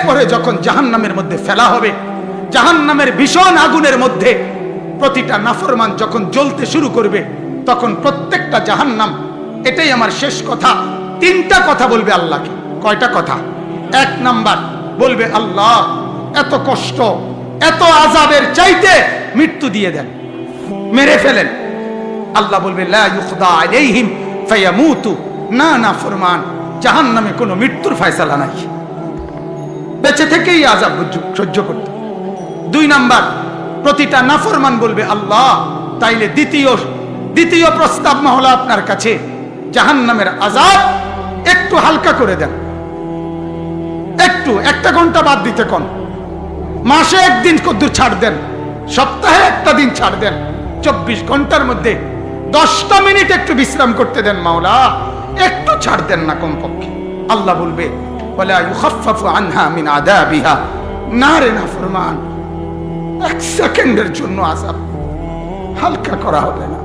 এরপরে যখন জাহান্নামের মধ্যে ফেলা হবে, জাহান্নামের ভীষণ আগুনের মধ্যে প্রতিটা নাফরমান যখন জ্বলতে শুরু করবে, তখন প্রত্যেকটা জাহান্নাম, এটাই আমার শেষ কথা, তিনটা কথা বলবে আল্লাহকে। কয়টা কথা? এক নাম্বার বলবে, আল্লাহ এত কষ্ট, এত আযাবের চাইতে মৃত্যু দিয়ে দেন, মেরে ফেলেন। আল্লাহ বলবে, লা ইউখদা আলাইহিম ফায়ামুতু, না না ফরমান, জাহান্নামে কোনো মৃত্যুর ফয়সালা নাই, বেঁচে থেকেই আযাব সহ্য করতে। দুই নাম্বার, প্রতিটা নাফরমান বলবে, আল্লাহ তাইলে দ্বিতীয় প্রস্তাব মহলা আপনার কাছে, জাহান্নামের আযাব একটু হালকা করে দেন, একটু 1 ঘন্টা বাদ দিতে কোন, মাসে একদিন কদ্দুর ছাড় দেন, সপ্তাহে একটা দিন ছাড় দেন, 24 ঘন্টার মধ্যে 10টা মিনিট একটু বিশ্রাম করতে দেন মাওলা, একটু ছাড় দেন না কমপক্ষে। আল্লাহ বলবে, ওয়ালা ইউখাফফাফু আনহা মিন আযাবিহা, না রে নাফরমান, 1 সেকেন্ডের জন্য আযাব হালকা করা হবে না।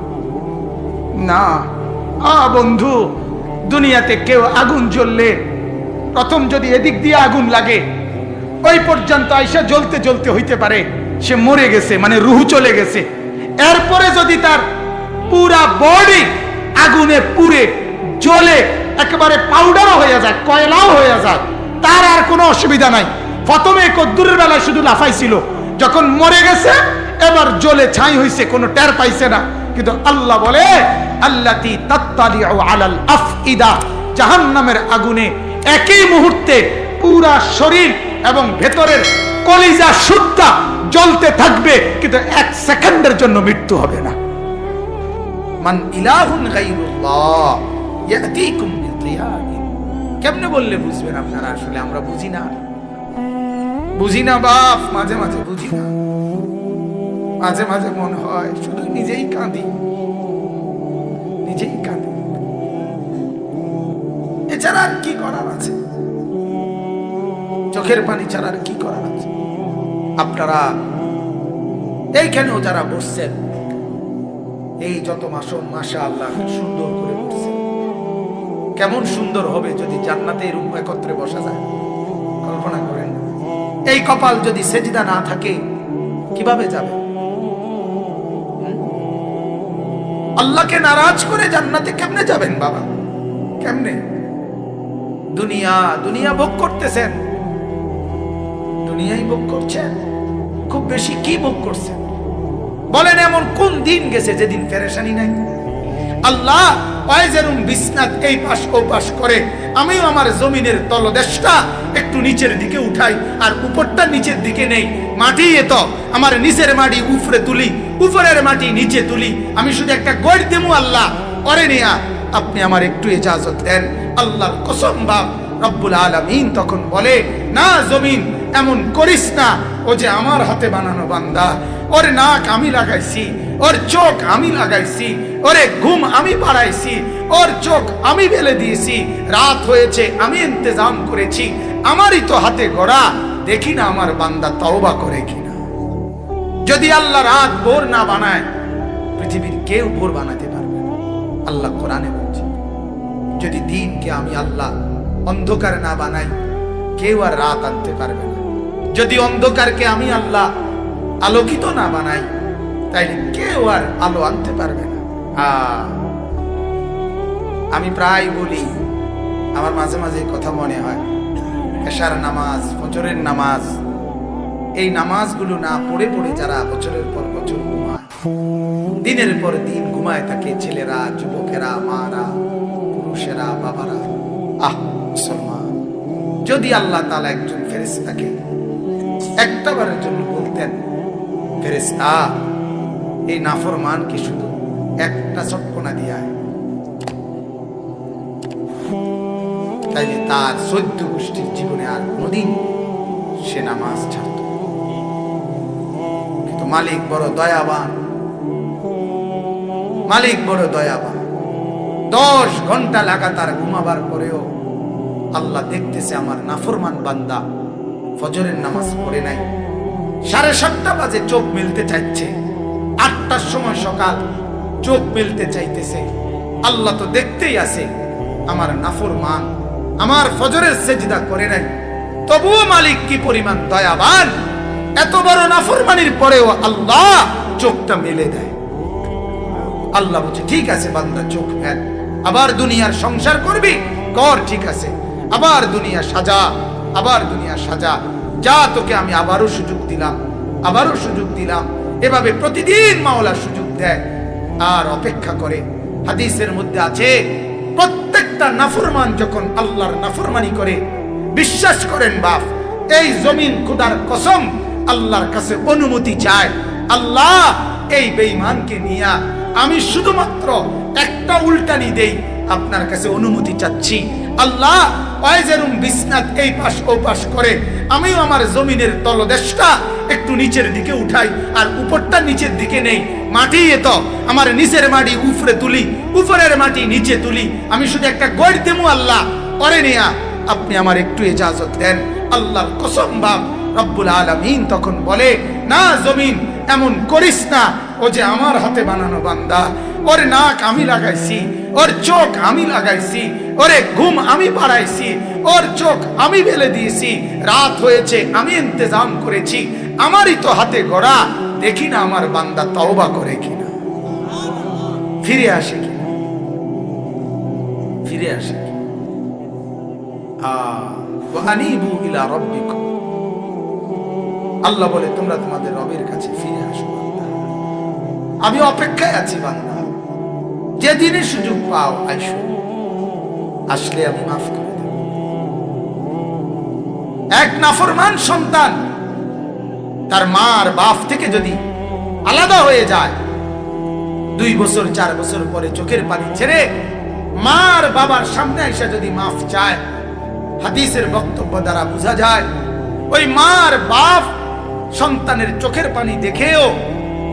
না বন্ধু, দুনিয়াতে কেউ আগুন জ্বললে প্রথম যদি এদিক দিয়ে আগুন লাগে, ওই পর্যন্ত আইসা জ্বলতে জ্বলতে হইতে পারে সে মরে গেছে, মানে রুহ চলে গেছে। এরপরে যদি তার পুরা বডি আগুনে পুড়ে জ্বলে একেবারে পাউডারও হয়ে যায়, কয়লাও হয়ে যায়, তার আর কোনো অসুবিধা নাই। প্রথমে কদ্দুরের বেলায় শুধু লাফাইছিল, যখন মরে গেছে এবার জ্বলে ছাই হইছে, কোনো টের পাইছে না। কিন্তু আল্লাহ বলে, আল্লাতী তাত্তালিউ আলাল আফইদা, জাহান্নামের আগুনে একই মুহূর্তে পুরা শরীর এবং ভেতরের কলিজা সুদ্ধা জ্বলতে থাকবে, কিন্তু 1 সেকেন্ডের জন্য মৃত্যু হবে না। মান ইলাহুন গায়রুল্লাহ ইয়াতিকুম বিদিয়াইন। কেমনে বললে বুঝবেন আপনারা? আসলে আমরা বুঝি না বাপ, মাঝে মাঝে বুঝি না, মাঝে মাঝে মনে হয় শুধু নিজেই কাঁদি। এছাড়া আর কি করার আছে? চোখের পানি ছাড়া আর কি করার আছে? আপনারা এইখানেও যারা বসছেন, এই যত মাসুম, মাশাআল্লাহ সুন্দর করে বসছেন। কেমন সুন্দর হবে যদি জান্নাতে এরকম একত্রে বসা যায়, কল্পনা করেন। এই কপাল যদি সেজদা না থাকে কিভাবে যাবে? আল্লাহকে নারাজ করে জান্নাতে কেমনে যাবেন বাবা? কেমনে? দুনিয়া ভোগ করতেছেন, দুনিয়াই ভোগ করছেন। খুব বেশি কি ভোগ করছেন বলেন? এমন কোন দিন গেছে যেদিন পেরেশানি নাই? আল্লাহ যেরকম বিছনাত এই পাশ ও পাশ করে, আমিও আমার জমিনের তলদেশটা একটু নিচের দিকে উঠাই, আর উপরটা নিচের দিকে নেই। মাটি এত, আমার নিচের মাটি উপরে তুলি, উপরের মাটি নিচে তুলি। আমি শুধু একটা গড় দেবো, আল্লাহ অরে নিয়া আপনি আমার একটু ইজাজত দেন। আল্লাহর কসম বাপ রব্বুল আলামিন তখন বলে, না জমিন এমন করিস না, ও যে আমার হাতে বানানো বান্দা, ওর নাক আমি লাগাইছি, ওর চোখ আমি লাগাইছি, ওরে ঘুম আমি পাড়াইছি, ওর চোখ আমি বেলে দিয়েছি, রাত হয়েছে আমি ইন্তজাম করেছি, আমারই তো হাতে গড়া, দেখি না আমার বান্দা তওবা করে কিনা। যদি আল্লাহ রাত ভোর না বানায়, পৃথিবীর কেউ ভোর বানাতে পারবে না। আল্লাহ কোরআনে বলছে, যদি দিনকে আমি আল্লাহ অন্ধকার না বানাই, কেউ আর রাত আনতে পারবে না। যদি অন্ধকারকে আমি আল্লাহ আলোকিত না বানাই, তাইলে কেউ আর আলো আনতে পারবে না। আমি প্রায় বলি, আমার মাঝে মাঝে কথা মনে হয়, এশার নামাজ, ফজরের নামাজ, এই নামাজগুলো না পড়ে পড়ে যারা বছরের পর বছর ঘুমায়, দিনের পর দিন ঘুমায় থাকে, ছেলেরা, যুবকেরা, মারা, পুরুষেরা, বাবারা। মুসলমান, যদি আল্লাহ তাআলা একজন ফেরেশতাকে একটাবারের জন্য বলতেন, ফেরেশতা এই নাফরমানকে শুধু একটা চটকনা দিয়া, তাইলে তার 14 গোষ্ঠীর জীবনে আর কোনদিন সে নামাজ ছাড়ত। কিন্তু মালিক বড় দয়াবান, মালিক বড় দয়াবান। 10 ঘন্টা লাগাতার ঘুমাবার পরেও আল্লাহ দেখতেছে আমার নাফরমান বান্দা ফজরের নামাজ পড়ে নাই। 7:30 বাজে চোখ মেলতে চাইছে, 8টার সময় সকাল চোখ মেলতে চাইতেছে। আল্লাহ তো দেখতেই আছে আমার নাফরমান আমার ফজরের সেজদা করে নাই, তবুও মালিক কি পরিমাণ দয়াবান, এত বড় নাফরমানির পরেও আল্লাহ চোখটা মেলে দেয়। আল্লাহ বলছে ঠিক আছে বান্দা চোখ ফেল, আবার দুনিয়ার সংসার করবি কর, ঠিক আছে, আবার দুনিয়া সাজা, আবার দুনিয়া সাজা, যা তোকে আমি আবারও সুযোগ দিলাম, আবারও সুযোগ দিলাম। এভাবে প্রতিদিন মাওলা সুযোগ দেয় আর অপেক্ষা করে। হাদিসের মধ্যে আছে প্রত্যেকটা নাফরমান যখন আল্লাহর নাফরমানি করে, বিশ্বাস করেন বাপ, এই জমিন খোদার কসম আল্লাহর কাছে অনুমতি চায়, আল্লাহ এই বেঈমানকে নিয়া আমি শুধুমাত্র একটা উল্টানি দেই, আপনার কাছে অনুমতি চাচ্ছি আল্লাহ, ওয়াইজেরুম বিসনাত এই পাশ ও পাশ করে আমিও আমার জমিনের তলদেশটা একটু নিচের দিকে উঠাই, আর উপরটা নিচের দিকে নেই, মাটি তো আমার নিচের মাটি উপরে তুলি, উপরের মাটি নিচে তুলি, আমি শুধু একটা গড় দেবো আল্লাহ, পরে নিয়া আপনি আমার একটু ইজাজত দেন। আল্লাহর কসম বাপ রব্বুল আলামিন তখন বলে, না জমিন এমন করিস না, ও যে আমার হাতে বানানো বান্দা, ওর নাক আমি লাগাইছি, ওর চোখ আমি লাগাইছি, ওরে ঘুম আমি বাড়াইছি, ওর চোখ আমি বেলে দিয়েছি, রাত হয়েছে আমি ইন্তজাম করেছি, আমারই তো হাতে গড়া, দেখি না আমার বান্দা তওবা করে কিনা, ফিরে আসে কিনা, ফিরে আসে কিনা। আনিবু ইলা রাব্বিকুম, আল্লাহ বলে তোমরা তোমাদের রবের কাছে ফিরে আসো বান্দা, আমি অপেক্ষায় আছি বান্দা, যেদিনে সুযোগ পাও আইসো, আসলে আমি মাফ করে দেব। এক নাফরমান সন্তান তার মা আর বাপ থেকে যদি আলাদা হয়ে যায়, 2 বছর 4 বছর পরে চোখের পানি ছেড়ে মা আর বাবার সামনে এসে যদি মাফ চায়, হাদিসের বক্তব্য দ্বারা বোঝা যায় ওই মা আর বাপ সন্তানের চোখের পানি দেখেও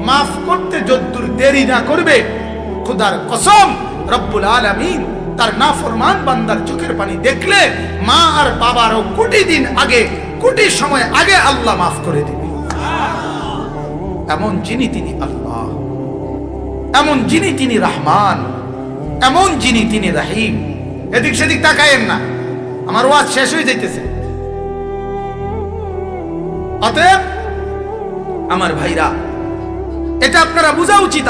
মাফ করতে যদ্দূর দেরি না করবে, খোদার কসম রব্বুল আলামিন তার নাফরমান বান্দার চোখের পানি দেখলে মা আর বাবারও কোটি দিন আগে, কোটি সময় আগে আল্লাহ মাফ করে দিবে। এমন যিনি তিনি আল্লাহ, এমন যিনি তিনি রহমান, এমন যিনি তিনি রহিম। এদিক সেদিক তাকায়েন না, আমার ওয়াজ শেষ হয়ে যাইতেছে। অতএব আমার ভাইরা, এটা আপনারা বোঝা উচিত,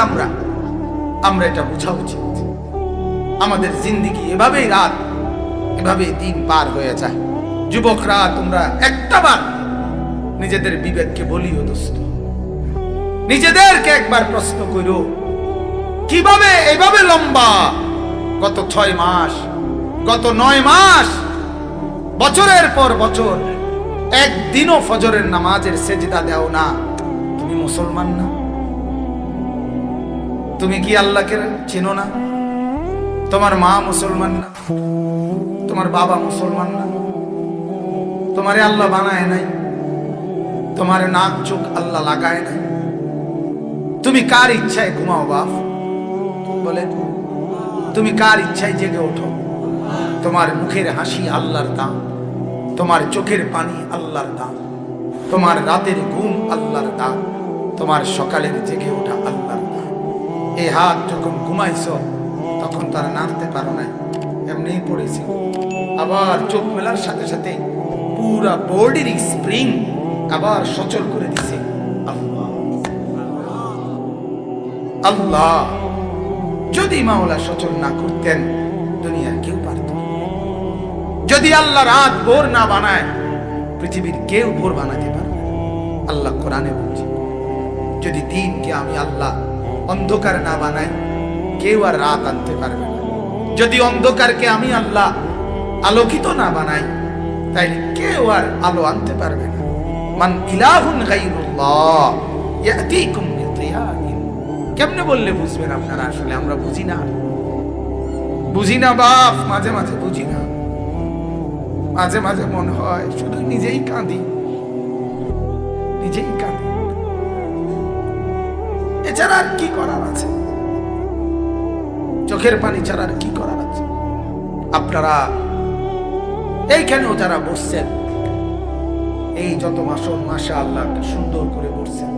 আমরা এটা বোঝা উচিত। আমাদের জিন্দেগি এভাবেই রাত, এভাবেই দিন পার হয়ে যায়। যুবকরা তোমরা একটাবার নিজেদের বিবেককে বলিও দোস্ত, নিজেদেরকে একবার প্রশ্ন করো, কিভাবে এভাবে লম্বা গত 6 মাস, গত 9 মাস, বছরের পর বছর একদিনও ফজরের নামাজের সেজদা দাও না? তুমি মুসলমান না? তুমি কি আল্লাহকে চেনো না? তোমার মা মুসলমান না? তোমার বাবা মুসলমান না? তোমারে আল্লাহ বানায় নাই? তোমার নাক চোখ আল্লাহ লাগায় নাই? তুমি কার ইচ্ছায় ঘুমাও বাপ? বলে তুমি কার ইচ্ছায় জেগে ওঠো? তোমার মুখের হাসি আল্লাহর দান, তোমার চোখের পানি আল্লাহর দান, তোমার রাতের ঘুম আল্লাহর দান, তোমার সকালের জেগে ওঠা আল্লাহর দান। এই হাত যখন ঘুমাইছো তখন তারা নাড়তে পারো না, এমনি পড়েছিল। আবার চোখ মেলার সাথে সাথে পুরা বডির স্প্রিং আবার সচল করে দিছে আল্লাহ। আল্লাহ যদি মাওলা সচল না করতেন দুনিয়ার কেউ পারত না। যদি আল্লাহ রাত ভোর না বানায় পৃথিবীর কেউ ভোর বানাতে পারবে না। আল্লাহ কোরআনে বলছে, যদি দিনকে আমি আল্লাহ অন্ধকার না বানাই কেউ আর রাত আনতে পারবে না। যদি অন্ধকারকে আমি আল্লাহ আলোকিত না বানাই তাইলে কেউ আর আলো আনতে পারবে না। মান ইলাহুন গায়রুল্লাহ ইয়াতিকুম বিদিয়াইন। কেমনে বললে বুঝবেন আপনারা? আসলে আমরা বুঝি না বাপ, মাঝে মাঝে বুঝি না, মাঝে মাঝে মনে হয় শুধু নিজেই কাঁদি। এছাড়া আর কি করার আছে? চোখের পানি ছাড়া আর কি করার আছে? আপনারা এইখানেও যারা বসছেন, এই যত মাসন মাশাআল্লাহ সুন্দর করে বসছেন।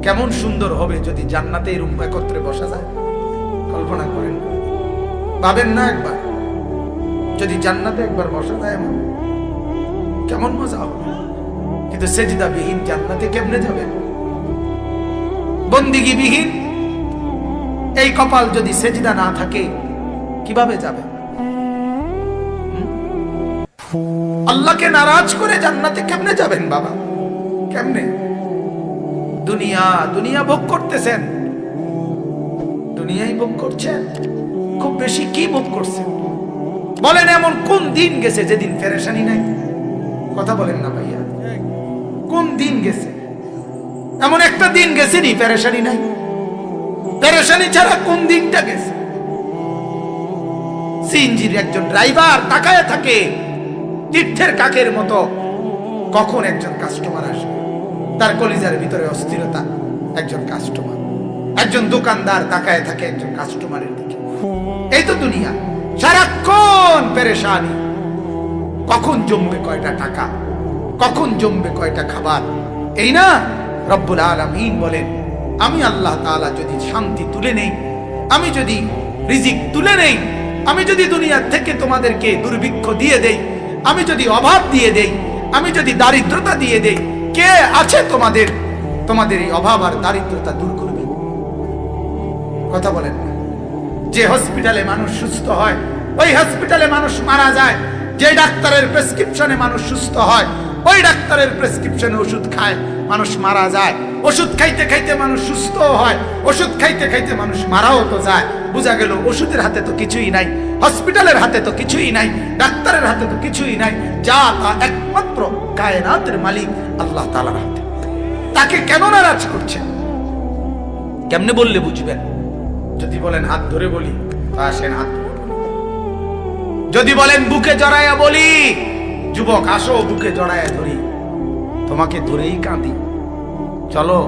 কেমন সুন্দর হবে যদি জান্নাতে এরকম একত্রে বসা যায়? কল্পনা করেন, ভাবেন না একবার যদি জান্নাতে একবার বসা যায় এমন কেমন মজা হবে। কিন্তু সেজদা বিহীন জান্নাতে কেমনে যাবেন? বন্দিগি বিহীন এই কপাল যদি সেজদা না থাকে কিভাবে যাবে? আল্লাহকে নারাজ করে জান্নাতে কেমনে যাবেন বাবা? কেমনে? দুনিয়া দুনিয়া ভোগ করতেছেন, দুনিয়াই ভোগ করছেন। খুব বেশি কি ভোগ করছেন বলেন? এমন কোন দিন গেছে যেদিন পেরেশানি নাই? কথা বলেন না ভাইয়া, কোন দিন গেছে? এমন একটা দিন গেছে নি পেরেশানি নাই? পেরেশানি ছাড়া কোন দিনটা গেছে? সিএনজির একজন ড্রাইভার তাকায় থাকে তীর্থের কাকের মতো, কখন একজন কাস্টমার আসবে। তার কলিজার ভিতরে অস্থিরতা। একজন কাস্টমার, একজন দোকানদার তাকায় থাকে একজন কাস্টমারের দিকে। এই তো দুনিয়া, সারাক্ষণ পেরেশানি। কখন জমবে কয়টা টাকা, কখন জমবে কয়টা খাবার, এই না? রব্বুল আলামিন বলেন, আমি আল্লাহ তাআলা যদি শান্তি তুলে নেই, আমি যদি রিজিক তুলে নেই, আমি যদি দুনিয়া থেকে তোমাদেরকে দুর্ভিক্ষ দিয়ে দেই, আমি যদি অভাব দিয়ে দেই, আমি যদি দারিদ্রতা দিয়ে দেই, কে আছে তোমাদের তোমাদের এই অভাব আর দারিদ্রতা দূর করবে? কথা বলেন না। যে হসপিটালে মানুষ সুস্থ হয়, ওই হসপিটালে মানুষ মারা যায়। যে ডাক্তারের প্রেসক্রিপশনে মানুষ সুস্থ হয়, ওই ডাক্তারের প্রেসক্রিপশনে ওষুধ খায় মানুষ মারা যায়। ওষুধ খাইতে খাইতে মানুষ সুস্থ হয়, ওষুধ খাইতে খাইতে মানুষ মারাও তো যায়। বোঝা গেল ওষুধের হাতে তো কিছুই নাই, হসপিটালের হাতে তো কিছুই নাই, ডাক্তারের হাতে তো কিছুই নাই। যা তা একমাত্র কায়নাতের মালিক আল্লাহ তাআলার হাতে। তাকে কেন নারাজ করছেন? কেমনে বললে বুঝবেন? যদি বলেন হাত ধরে বলি, তা আসেন হাত ধরে বলি। যদি বলেন বুকে জড়ায়া বলি, যুবক আসো বুকে জড়ায়া ধরি, তোমাকে ধরেই কাঁদি, চলো